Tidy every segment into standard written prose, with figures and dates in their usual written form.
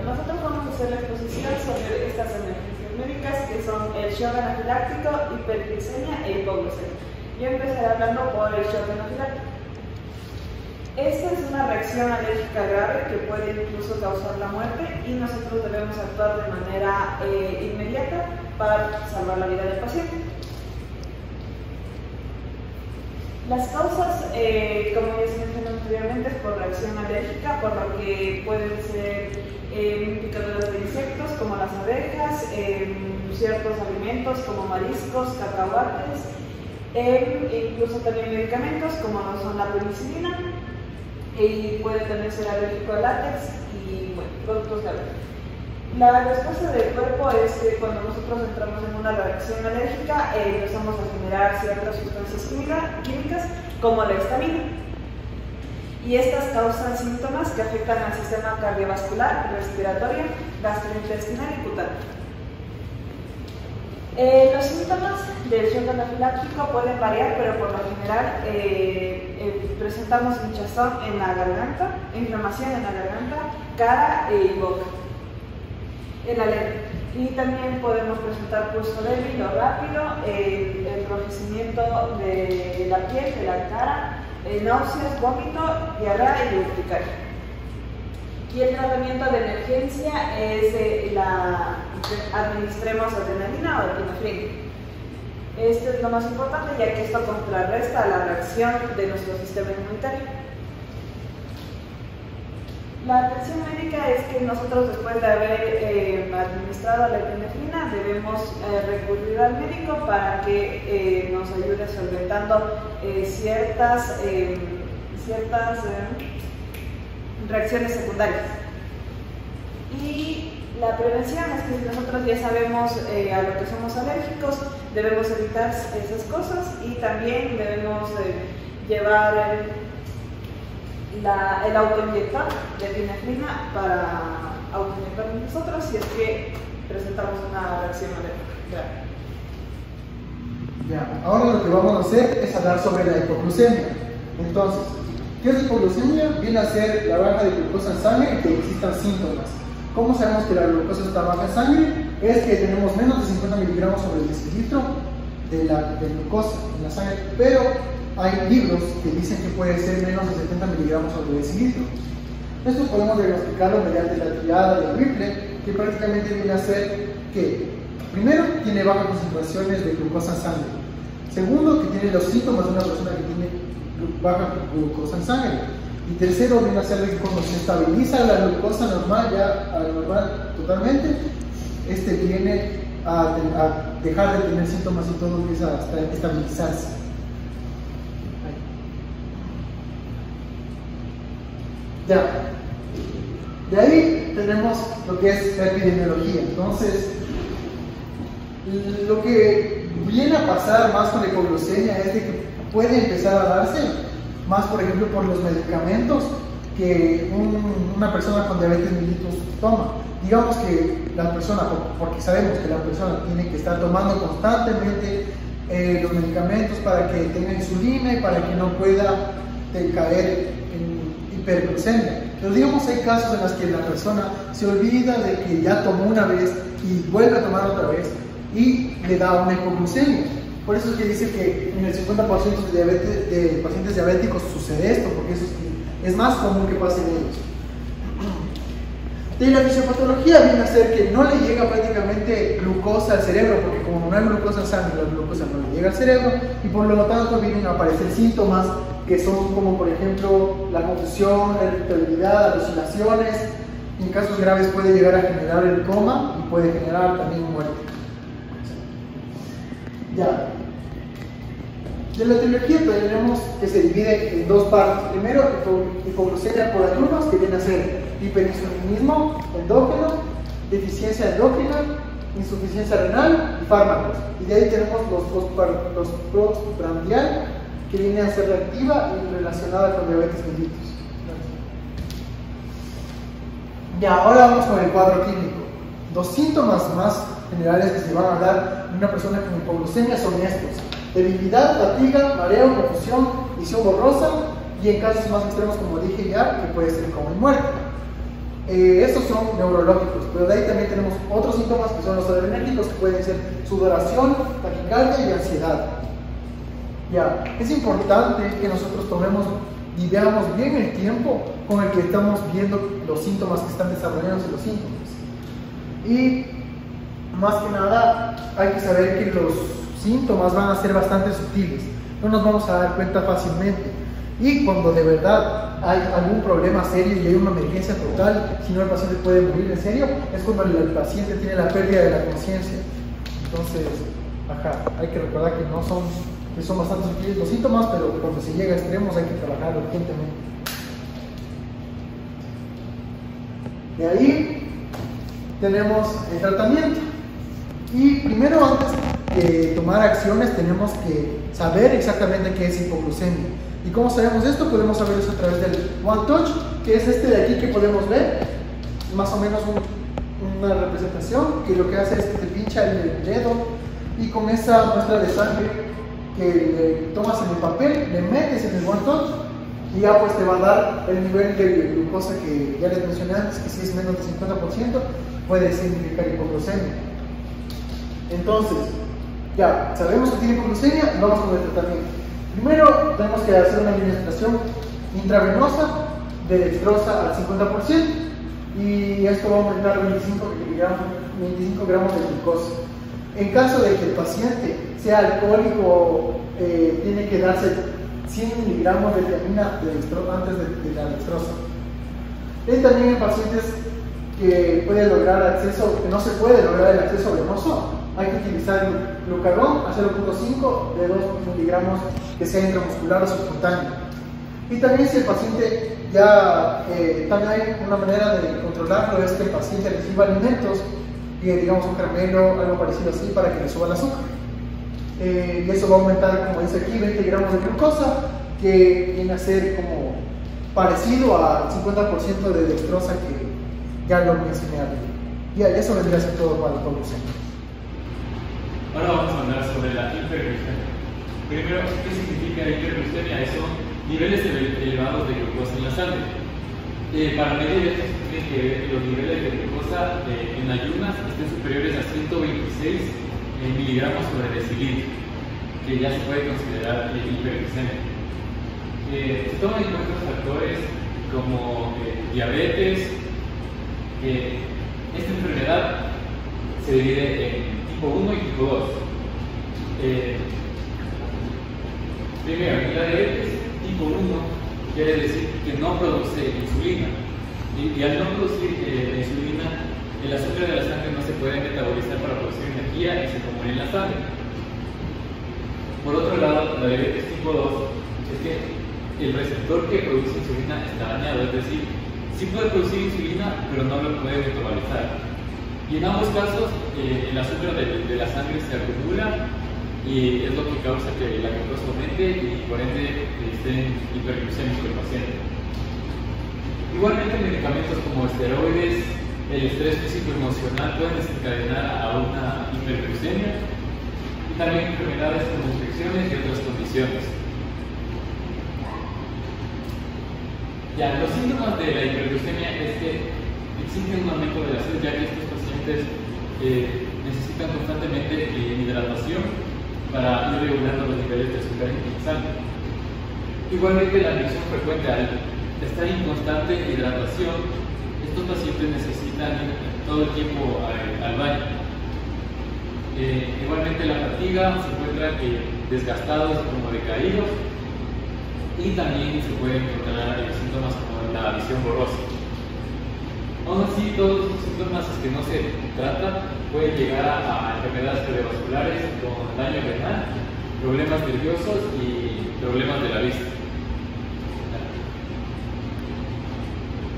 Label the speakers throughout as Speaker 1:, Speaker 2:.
Speaker 1: nosotros vamos a hacer la exposición sobre estas emergencias médicas que son el shock anafiláctico, hiperglicemia e hipoglucemia. Yo empezaré hablando por el shock anafiláctico. Esta es una reacción alérgica grave que puede incluso causar la muerte y nosotros debemos actuar de manera inmediata para salvar la vida del paciente. Las causas, como ya se mencionó anteriormente, es por reacción alérgica, por lo que pueden ser picaduras de insectos como las abejas, ciertos alimentos como mariscos, cacahuates, incluso también medicamentos como lo son la penicilina, y puede también ser alérgico al látex y bueno, productos de alergia. La respuesta del cuerpo es que cuando nosotros entramos en una reacción alérgica empezamos a generar ciertas sustancias químicas como la histamina. Y estas causan síntomas que afectan al sistema cardiovascular, respiratorio, gastrointestinal y cutáneo. Los síntomas del shock anafiláctico pueden variar, pero por lo general presentamos hinchazón en la garganta, inflamación en la garganta, cara y boca. Y también podemos presentar pulso débil o rápido, enrojecimiento de la piel, de la cara, náuseas, vómito, diarrea y urticaria. Y el tratamiento de emergencia es administremos adrenalina o epinefrina. Esto es lo más importante, ya que esto contrarresta la reacción de nuestro sistema inmunitario. La atención médica es que nosotros, después de haber administrado la epinefrina, debemos recurrir al médico para que nos ayude solventando ciertas reacciones secundarias. Y la prevención es que nosotros ya sabemos a lo que somos alérgicos, debemos evitar esas cosas y también debemos llevar el autoinyector de epinefrina para autoinyectarnos nosotros si es que presentamos una reacción alérgica.
Speaker 2: Ya, ahora lo que vamos a hacer es hablar sobre la hipoglucemia. Entonces, ¿qué es la hipoglucemia? Viene a ser la baja de glucosa en sangre y que existan síntomas. ¿Cómo sabemos que la glucosa está baja en sangre? Es que tenemos menos de 50 miligramos sobre el decilitro de glucosa en la sangre, pero hay libros que dicen que puede ser menos de 70 miligramos sobre decilitro. Esto podemos diagnosticarlo mediante la triada de Whipple, que prácticamente viene a ser que, primero, tiene bajas concentraciones de glucosa en sangre. Segundo, que tiene los síntomas de una persona que tiene baja glucosa en sangre. Y tercero, viene a ser que cuando se estabiliza la glucosa normal, ya a la normal totalmente, viene a dejar de tener síntomas y todo empieza a estabilizarse. Ya, de ahí tenemos lo que es la epidemiología. Entonces, lo que viene a pasar más con la hipoglucemia es de que puede empezar a darse más, por ejemplo, por los medicamentos que una persona con diabetes mellitus toma. Digamos que la persona, porque sabemos que la persona tiene que estar tomando constantemente los medicamentos para que tenga insulina y para que no pueda caer en hiperglucemia. Pero digamos, hay casos en los que la persona se olvida de que ya tomó una vez y vuelve a tomar otra vez y le da una hipoglucemia. Por eso es que dice que en el 50% de pacientes diabéticos sucede esto, porque eso es más común que pase en ellos. De la fisiopatología viene a ser que no le llega prácticamente glucosa al cerebro, porque como no hay glucosa en sangre, la glucosa no le llega al cerebro, y por lo tanto vienen a aparecer síntomas que son como, por ejemplo, la confusión, la irritabilidad, alucinaciones. En casos graves puede llegar a generar el coma y puede generar también muerte. Ya. De la etiología tenemos que se divide en dos partes. Primero, hipoglucemia por ayunos, que viene a ser hiperinsulinismo endógeno, deficiencia endócrina, insuficiencia renal y fármacos. Y de ahí tenemos los postprandial, que viene a ser reactiva y relacionada con diabetes mellitus. Ya, ahora vamos con el cuadro clínico. Los síntomas más generales que se van a hablar de una persona con hipoglucemia son estos: debilidad, fatiga, mareo, confusión, visión borrosa y en casos más extremos, como dije ya, que puede ser coma y muerte. Estos son neurológicos, pero de ahí también tenemos otros síntomas que son los adrenérgicos, que pueden ser sudoración, taquicardia y ansiedad. Ya, es importante que nosotros tomemos y veamos bien el tiempo con el que estamos viendo los síntomas que están desarrollándose los síntomas. Y más que nada hay que saber que los síntomas van a ser bastante sutiles, no nos vamos a dar cuenta fácilmente. Y cuando de verdad hay algún problema serio y hay una emergencia total, si no el paciente puede morir en serio, es cuando el paciente tiene la pérdida de la conciencia. Entonces, hay que recordar que son bastante sutiles los síntomas, pero cuando se llega a extremos hay que trabajar urgentemente. De ahí tenemos el tratamiento. Y primero, antes de tomar acciones, tenemos que saber exactamente qué es hipoglucemia. ¿Y cómo sabemos esto? Podemos saber eso a través del One Touch, que es este de aquí que podemos ver, más o menos una representación, que lo que hace es que te pincha el dedo y con esa muestra de sangre que le tomas en el papel, le metes en el One Touch y ya pues te va a dar el nivel de glucosa que ya les mencioné antes, que si es menos del 50% puede significar hipoglucemia. Entonces, ya sabemos que tiene hipoglucemia, vamos con el tratamiento. Primero tenemos que hacer una administración intravenosa de dextrosa al 50% y esto va a aumentar 25 gramos de glucosa. En caso de que el paciente sea alcohólico, tiene que darse 100 miligramos de tiamina antes de la dextrosa. Y también en pacientes que puede lograr acceso, que no se puede lograr el acceso venoso, hay que utilizar glucagón a 0.5 de 2 miligramos que sea intramuscular o subcutáneo. Y también si el paciente ya, también hay una manera de controlarlo, es que el paciente reciba alimentos, digamos un caramelo, algo parecido así, para que le suba el azúcar. Y eso va a aumentar, como dice aquí, 20 gramos de glucosa, que viene a ser como parecido al 50% de dextrosa que ya lo mencioné arriba. Y eso vendría a ser todo para el hipoglucemia.
Speaker 3: Ahora vamos a hablar sobre la hiperglucemia. Primero, ¿qué significa hiperglucemia? Son niveles elevados de glucosa en la sangre. Para medir esto, tienen que ver que los niveles de glucosa en ayunas estén superiores a 126 miligramos sobre decilitro, que ya se puede considerar hiperglucemia. Se toman en cuenta factores como diabetes. Esta enfermedad se divide en tipo 1 y tipo 2. Primero, la diabetes tipo 1 quiere decir que no produce insulina. Y al no producir insulina, el azúcar de la sangre no se puede metabolizar para producir energía y se acumula en la sangre. Por otro lado, la diabetes tipo 2 es que el receptor que produce insulina está dañado, es decir, sí puede producir insulina, pero no lo puede metabolizar. Y en ambos casos, el azúcar de la sangre se acumula y es lo que causa que la glucosa aumente y por ende esté hiperglucémico el paciente. Igualmente, medicamentos como esteroides, el estrés físico-emocional pueden desencadenar a una hiperglucemia y también enfermedades como infecciones y otras condiciones. Ya, los síntomas de la hiperglucemia es que existe un aumento de la sed, ya que estos pacientes necesitan constantemente hidratación para ir regulando los niveles de azúcar en la sangre. Igualmente, la micción frecuente, al estar en constante hidratación, estos pacientes necesitan ir todo el tiempo al baño. Igualmente, la fatiga se encuentra desgastados y como decaídos. Y también se pueden encontrar síntomas como la visión borrosa. Aún así, todos los síntomas que no se tratan pueden llegar a enfermedades cardiovasculares con daño renal, problemas nerviosos y problemas de la vista.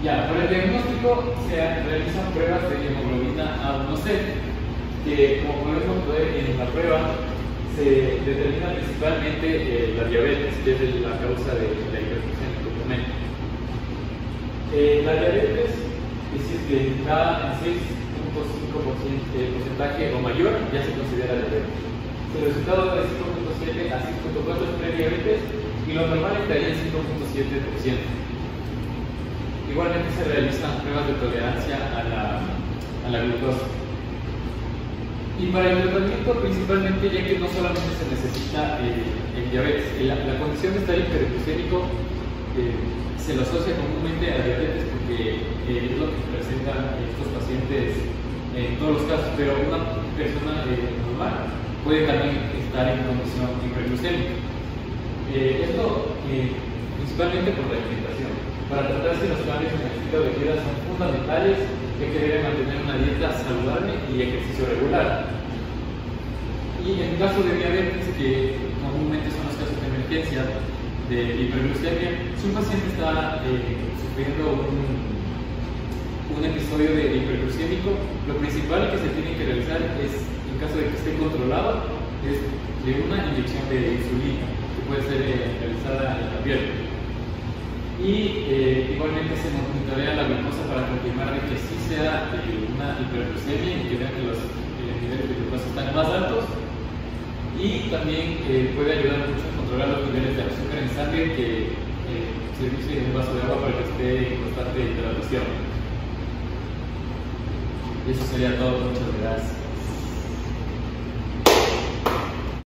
Speaker 3: Ya, para el diagnóstico se realizan pruebas de hemoglobina A1C, que como podemos ver en la prueba, se determina principalmente la diabetes, que es la causa de la hiperglucemia que comento. La diabetes, es decir, identificada en 6.5% porcentaje o mayor, ya se considera diabetes. El resultado de 5.7 a 6.4 es prediabetes y lo normal estaría en 5.7%. Igualmente se realizan pruebas de tolerancia a la glucosa. Y para el tratamiento principalmente, ya que no solamente se necesita el diabetes, la condición de estar hiperglucémico se lo asocia comúnmente a diabetes porque es lo que presentan estos pacientes en todos los casos, pero una persona normal puede también estar en condición hiperglucémica. Esto principalmente por la alimentación. Para tratarse los cambios en el estilo de vida son fundamentales, ya que debe mantener una dieta saludable y ejercicio regular. Y en caso de diabetes, que comúnmente son los casos de emergencia de hiperglucemia, si un paciente está sufriendo un episodio de hiperglucémico, lo principal que se tiene que realizar es, en caso de que esté controlado, es de una inyección de insulina, que puede ser realizada en la piel. Y igualmente se monitorea la glucosa para confirmar de que sí sea una hiperglucemia y que vean que los niveles de glucosa están más altos. Y también puede ayudar mucho a controlar los niveles de azúcar en sangre, que servirse un vaso de agua para que esté en constante hidratación. Y eso sería todo. Muchas gracias.